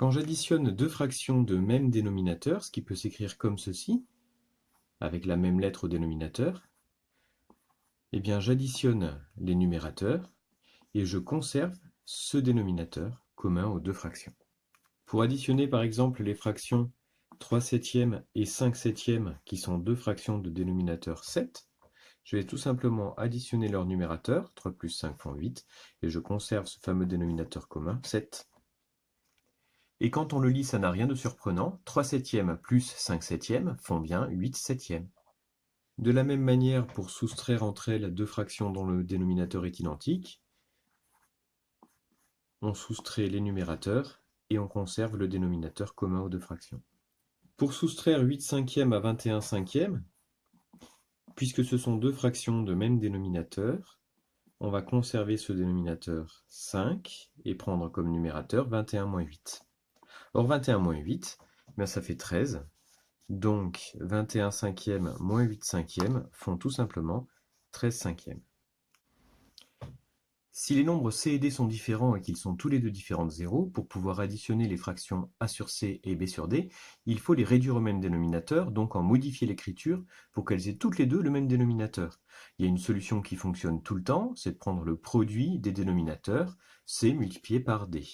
Quand j'additionne deux fractions de même dénominateur, ce qui peut s'écrire comme ceci, avec la même lettre au dénominateur, eh bien j'additionne les numérateurs et je conserve ce dénominateur commun aux deux fractions. Pour additionner par exemple les fractions 3 septièmes et 5 septièmes, qui sont deux fractions de dénominateur 7, je vais tout simplement additionner leurs numérateurs, 3 plus 5 font 8, et je conserve ce fameux dénominateur commun, 7. Et quand on le lit, ça n'a rien de surprenant, 3 septièmes plus 5 septièmes font bien 8 septièmes. De la même manière, pour soustraire entre elles deux fractions dont le dénominateur est identique, on soustrait les numérateurs et on conserve le dénominateur commun aux deux fractions. Pour soustraire 8 cinquièmes à 21 cinquièmes, puisque ce sont deux fractions de même dénominateur, on va conserver ce dénominateur 5 et prendre comme numérateur 21 moins 8. Or 21 moins 8, bien ça fait 13, donc 21 cinquièmes moins 8 cinquièmes font tout simplement 13 cinquièmes. Si les nombres c et d sont différents et qu'ils sont tous les deux différents de 0, pour pouvoir additionner les fractions a sur c et b sur d, il faut les réduire au même dénominateur, donc en modifier l'écriture pour qu'elles aient toutes les deux le même dénominateur. Il y a une solution qui fonctionne tout le temps, c'est de prendre le produit des dénominateurs, c multiplié par d.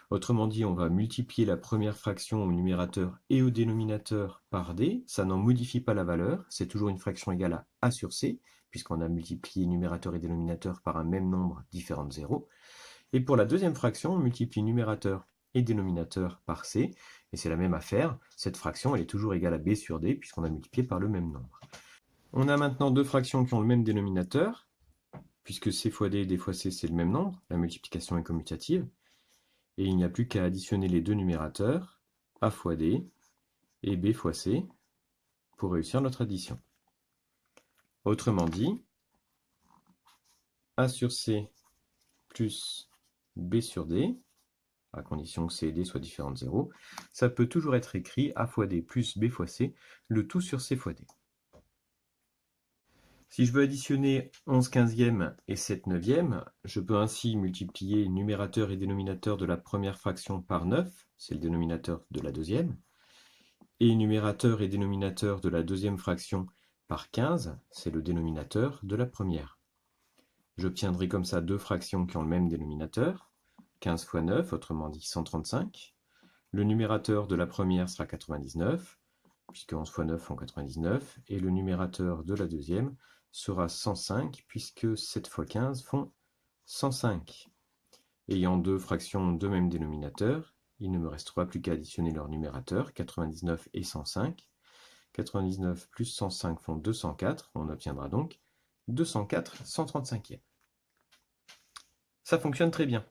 Autrement dit, on va multiplier la première fraction au numérateur et au dénominateur par d, ça n'en modifie pas la valeur, c'est toujours une fraction égale à a sur c, puisqu'on a multiplié numérateur et dénominateur par un même nombre différent de 0. Et pour la deuxième fraction, on multiplie numérateur et dénominateur par c, et c'est la même affaire, cette fraction elle est toujours égale à b sur d, puisqu'on a multiplié par le même nombre. On a maintenant deux fractions qui ont le même dénominateur, puisque c fois d et d fois c c'est le même nombre, la multiplication est commutative, et il n'y a plus qu'à additionner les deux numérateurs, a fois d et b fois c, pour réussir notre addition. Autrement dit, a sur c plus b sur d, à condition que c et d soient différents de 0, ça peut toujours être écrit a fois d plus b fois c, le tout sur c fois d. Si je veux additionner 11 quinzièmes et 7 neuvièmes, je peux ainsi multiplier numérateur et dénominateur de la première fraction par 9, c'est le dénominateur de la deuxième, et numérateur et dénominateur de la deuxième fraction par 15, c'est le dénominateur de la première. J'obtiendrai comme ça deux fractions qui ont le même dénominateur, 15 fois 9, autrement dit 135. Le numérateur de la première sera 99, puisque 11 fois 9 font 99, et le numérateur de la deuxième sera 105, puisque 7 fois 15 font 105. Ayant deux fractions de même dénominateur, il ne me restera plus qu'à additionner leurs numérateurs, 99 et 105. 99 plus 105 font 204, on obtiendra donc 204 135e. Ça fonctionne très bien,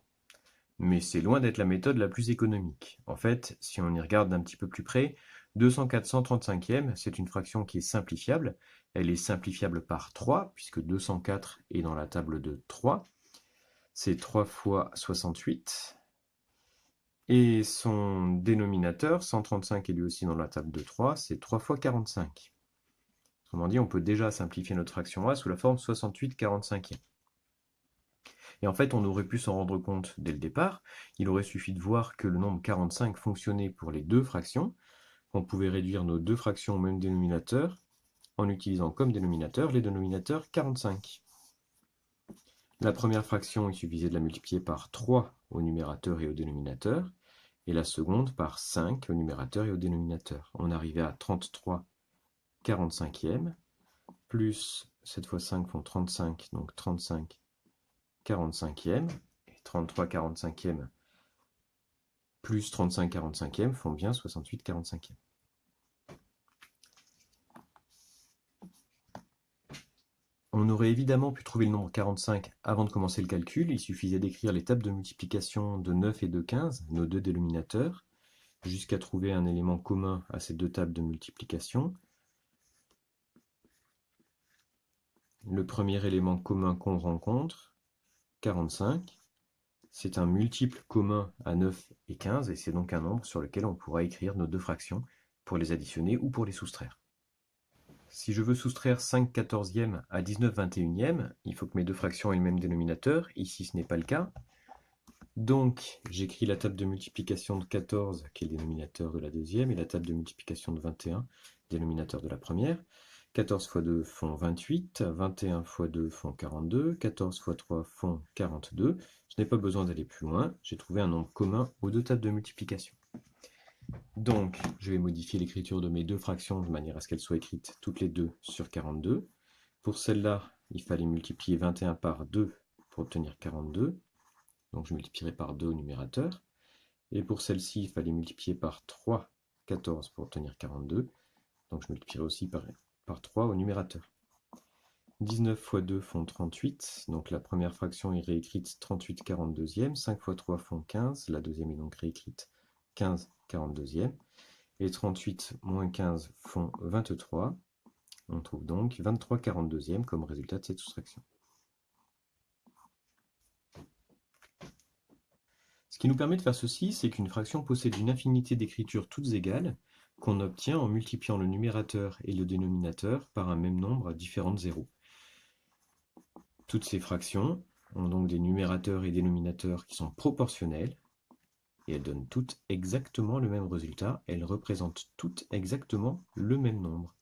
mais c'est loin d'être la méthode la plus économique. En fait, si on y regarde d'un petit peu plus près, 204 135e, c'est une fraction qui est simplifiable. Elle est simplifiable par 3, puisque 204 est dans la table de 3. C'est 3 fois 68. Et son dénominateur, 135 est lui aussi dans la table de 3, c'est 3 fois 45. Autrement dit, on peut déjà simplifier notre fraction a sous la forme 68 45e. Et en fait, on aurait pu s'en rendre compte dès le départ. Il aurait suffi de voir que le nombre 45 fonctionnait pour les deux fractions, qu'on pouvait réduire nos deux fractions au même dénominateur en utilisant comme dénominateur les dénominateurs 45. La première fraction, il suffisait de la multiplier par 3 au numérateur et au dénominateur, et la seconde par 5 au numérateur et au dénominateur. On arrivait à 33 45e, plus 7 fois 5 font 35, donc 35 45e, et 33 45e plus 35 45e font bien 68 45e. On aurait évidemment pu trouver le nombre 45 avant de commencer le calcul, il suffisait d'écrire les tables de multiplication de 9 et de 15, nos deux dénominateurs, jusqu'à trouver un élément commun à ces deux tables de multiplication. Le premier élément commun qu'on rencontre, 45, c'est un multiple commun à 9 et 15, et c'est donc un nombre sur lequel on pourra écrire nos deux fractions pour les additionner ou pour les soustraire. Si je veux soustraire 5 quatorzièmes à 19 21e, il faut que mes deux fractions aient le même dénominateur. Ici, ce n'est pas le cas. Donc, j'écris la table de multiplication de 14, qui est le dénominateur de la deuxième, et la table de multiplication de 21, dénominateur de la première. 14 fois 2 font 28, 21 fois 2 font 42, 14 fois 3 font 42. Je n'ai pas besoin d'aller plus loin, j'ai trouvé un nombre commun aux deux tables de multiplication. Donc, je vais modifier l'écriture de mes deux fractions de manière à ce qu'elles soient écrites toutes les deux sur 42. Pour celle-là, il fallait multiplier 21 par 2 pour obtenir 42. Donc je multiplierai par 2 au numérateur. Et pour celle-ci, il fallait multiplier par 3, 14 pour obtenir 42. Donc je multiplierai aussi par 3 au numérateur. 19 fois 2 font 38. Donc la première fraction est réécrite 38 42e. 5 fois 3 font 15. La deuxième est donc réécrite 15 42e. Et 38 moins 15 font 23. On trouve donc 23 42e comme résultat de cette soustraction. Ce qui nous permet de faire ceci, c'est qu'une fraction possède une infinité d'écritures toutes égales qu'on obtient en multipliant le numérateur et le dénominateur par un même nombre différent de 0. Toutes ces fractions ont donc des numérateurs et dénominateurs qui sont proportionnels, et elles donnent toutes exactement le même résultat, elles représentent toutes exactement le même nombre.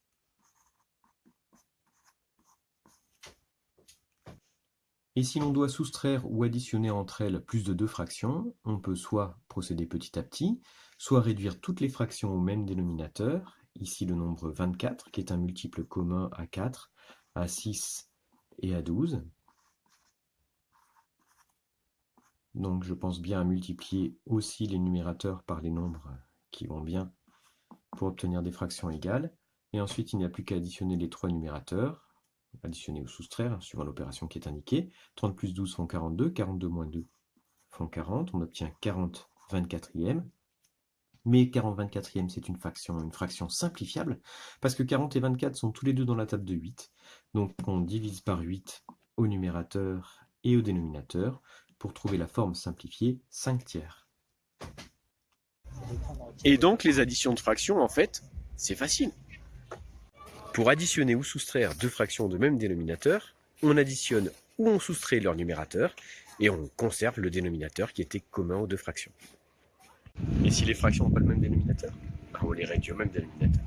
Et si l'on doit soustraire ou additionner entre elles plus de deux fractions, on peut soit procéder petit à petit, soit réduire toutes les fractions au même dénominateur, ici le nombre 24, qui est un multiple commun à 4, à 6 et à 12. Donc je pense bien à multiplier aussi les numérateurs par les nombres qui vont bien pour obtenir des fractions égales. Et ensuite, il n'y a plus qu'à additionner les trois numérateurs, additionner ou soustraire, suivant l'opération qui est indiquée. 30 plus 12 font 42, 42 moins 2 font 40, on obtient 40 24e. Mais 40 24e, c'est une fraction simplifiable, parce que 40 et 24 sont tous les deux dans la table de 8. Donc on divise par 8 au numérateur et au dénominateur pour trouver la forme simplifiée 5 tiers. Et donc les additions de fractions, en fait, c'est facile. Pour additionner ou soustraire deux fractions de même dénominateur, on additionne ou on soustrait leur numérateur et on conserve le dénominateur qui était commun aux deux fractions. Et si les fractions n'ont pas le même dénominateur, on les réduit au même dénominateur.